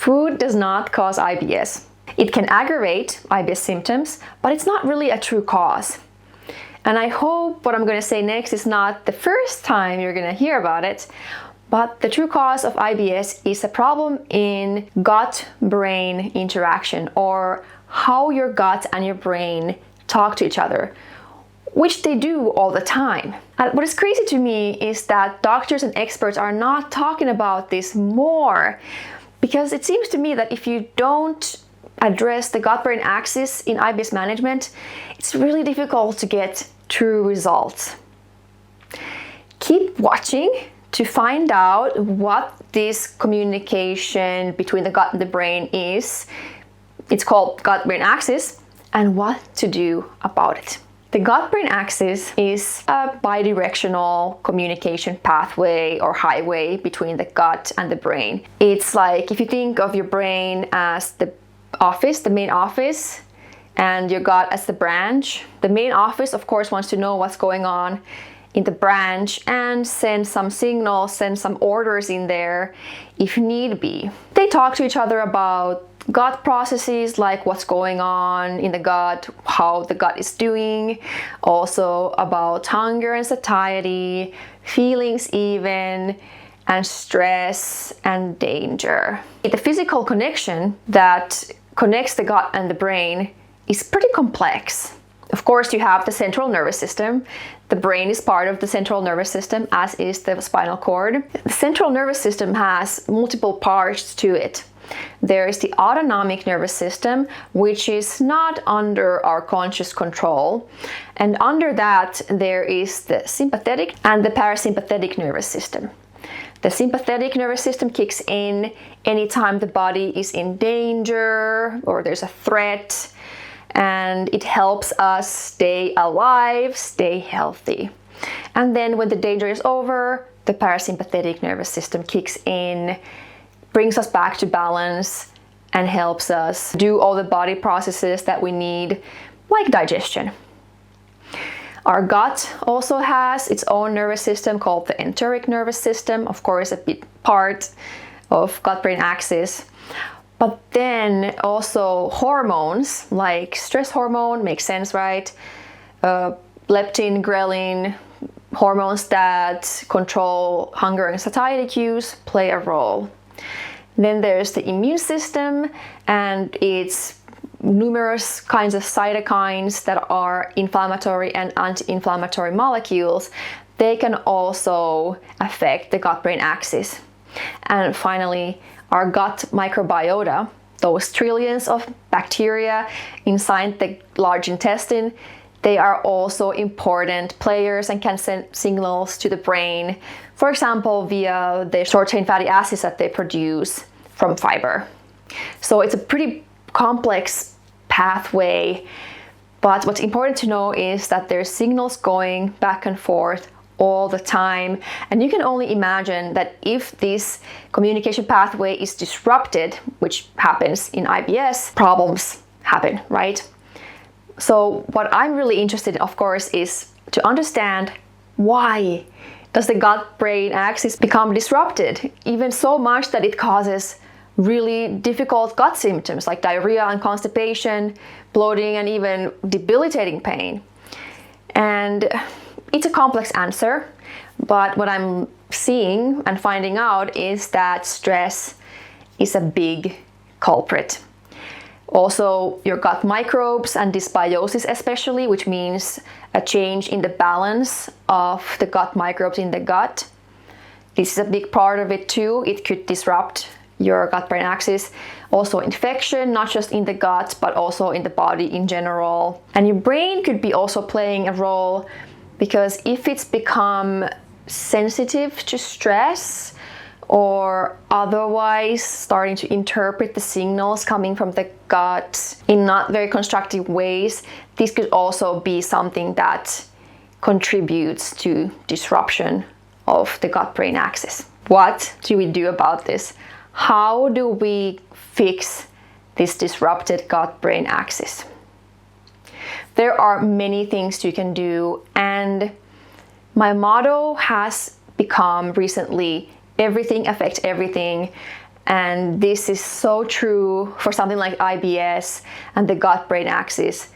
Food does not cause IBS. It can aggravate IBS symptoms, but it's not really a true cause. And I hope what I'm going to say next is not the first time you're going to hear about it, but the true cause of IBS is a problem in gut-brain interaction, or how your gut and your brain talk to each other, which they do all the time. And what is crazy to me is that doctors and experts are not talking about this more, because it seems to me that if you don't address the gut-brain axis in IBS management, it's really difficult to get true results. Keep watching to find out what this communication between the gut and the brain is. It's called gut-brain axis, and what to do about it. The gut-brain axis is a bidirectional communication pathway or highway between the gut and the brain. It's like if you think of your brain as the office, the main office, and your gut as the branch. The main office, of course, wants to know what's going on in the branch and send some signals, send some orders in there if need be. They talk to each other about gut processes, like what's going on in the gut, how the gut is doing, also about hunger and satiety, feelings even, and stress and danger. The physical connection that connects the gut and the brain is pretty complex. Of course, you have the central nervous system. The brain is part of the central nervous system, as is the spinal cord. The central nervous system has multiple parts to it. There is the autonomic nervous system, which is not under our conscious control. And under that, there is the sympathetic and the parasympathetic nervous system. The sympathetic nervous system kicks in anytime the body is in danger or there's a threat, and it helps us stay alive, stay healthy. And then when the danger is over, the parasympathetic nervous system kicks in, brings us back to balance, and helps us do all the body processes that we need, like digestion. Our gut also has its own nervous system called the enteric nervous system, of course a big part of gut-brain axis. But then also hormones like stress hormone, makes sense, right? Leptin, ghrelin, hormones that control hunger and satiety cues play a role. Then there's the immune system and its numerous kinds of cytokines that are inflammatory and anti-inflammatory molecules. They can also affect the gut-brain axis. And finally, our gut microbiota, those trillions of bacteria inside the large intestine, they are also important players and can send signals to the brain, for example, via the short-chain fatty acids that they produce from fiber. So it's a pretty complex pathway, but what's important to know is that there's signals going back and forth all the time, and you can only imagine that if this communication pathway is disrupted, which happens in IBS, problems happen, right? So what I'm really interested in, of course, is to understand why does the gut-brain axis become disrupted, even so much that it causes really difficult gut symptoms like diarrhea and constipation, bloating, and even debilitating pain. And it's a complex answer, but what I'm seeing and finding out is that stress is a big culprit. Also, your gut microbes and dysbiosis especially, which means a change in the balance of the gut microbes in the gut. This is a big part of it too. It could disrupt your gut-brain axis. Also infection, not just in the gut, but also in the body in general. And your brain could be also playing a role, because if it's become sensitive to stress or otherwise starting to interpret the signals coming from the gut in not very constructive ways, this could also be something that contributes to disruption of the gut-brain axis. What do we do about this? How do we fix this disrupted gut-brain axis? There are many things you can do, and my motto has become recently, everything affects everything. And this is so true for something like IBS and the gut-brain axis.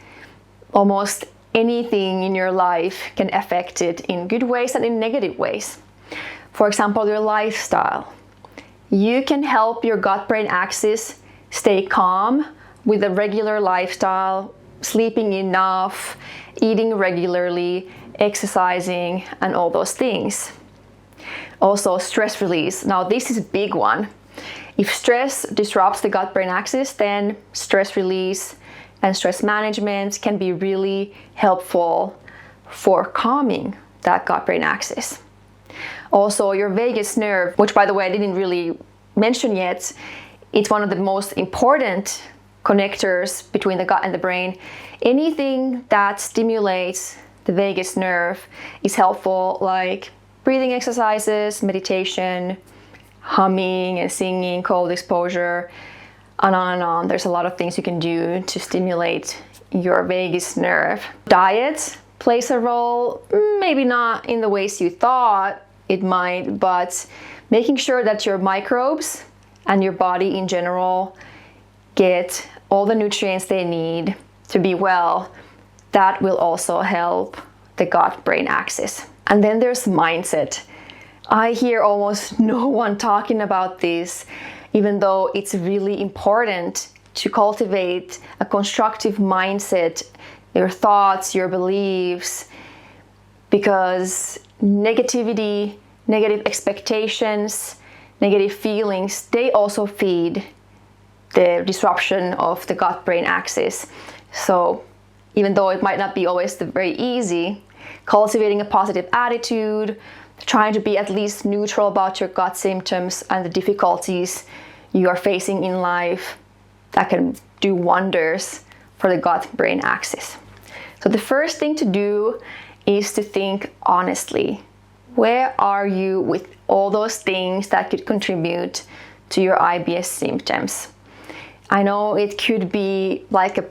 Almost anything in your life can affect it in good ways and in negative ways. For example, your lifestyle. You can help your gut-brain axis stay calm with a regular lifestyle, sleeping enough, eating regularly, exercising, and all those things. Also, stress release. Now, this is a big one. If stress disrupts the gut-brain axis, then stress release and stress management can be really helpful for calming that gut-brain axis. Also, your vagus nerve, which by the way I didn't really mention yet, it's one of the most important connectors between the gut and the brain. Anything that stimulates the vagus nerve is helpful, like breathing exercises, meditation, humming and singing, cold exposure, and on and on. There's a lot of things you can do to stimulate your vagus nerve. Diet plays a role, maybe not in the ways you thought it might, but making sure that your microbes and your body in general get all the nutrients they need to be well, that will also help the gut-brain axis. And then there's mindset. I hear almost no one talking about this, even though it's really important to cultivate a constructive mindset, your thoughts, your beliefs, because negativity, negative expectations, negative feelings, they also feed the disruption of the gut-brain axis. So even though it might not be always very easy, cultivating a positive attitude, trying to be at least neutral about your gut symptoms and the difficulties you are facing in life, that can do wonders for the gut-brain axis. So the first thing to do is to think honestly. Where are you with all those things that could contribute to your IBS symptoms? I know it could be like a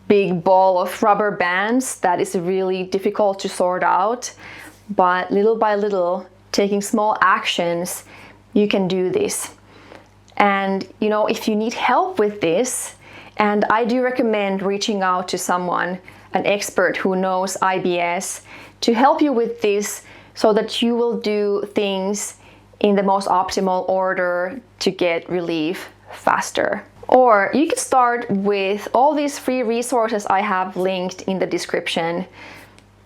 big ball of rubber bands that is really difficult to sort out, but little by little, taking small actions, you can do this. And if you need help with this, and I do recommend reaching out to someone, an expert who knows IBS, to help you with this so that you will do things in the most optimal order to get relief faster. Or you can start with all these free resources I have linked in the description.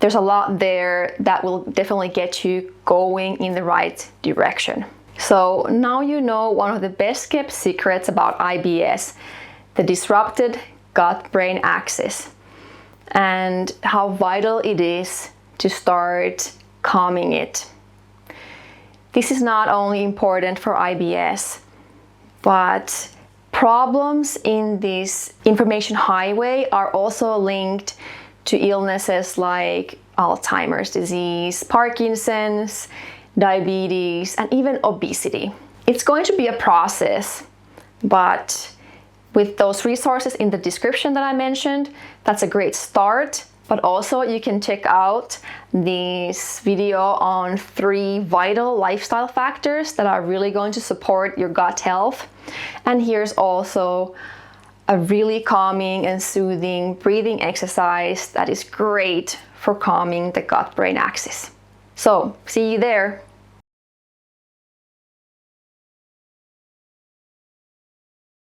There's a lot there that will definitely get you going in the right direction. So now you know one of the best kept secrets about IBS, the disrupted gut-brain axis, and how vital it is to start calming it. This is not only important for IBS, but problems in this information highway are also linked to illnesses like Alzheimer's disease, Parkinson's, diabetes, and even obesity. It's going to be a process, but with those resources in the description that I mentioned, that's a great start. But also you can check out this video on 3 vital lifestyle factors that are really going to support your gut health. And here's also a really calming and soothing breathing exercise that is great for calming the gut-brain axis. So, see you there.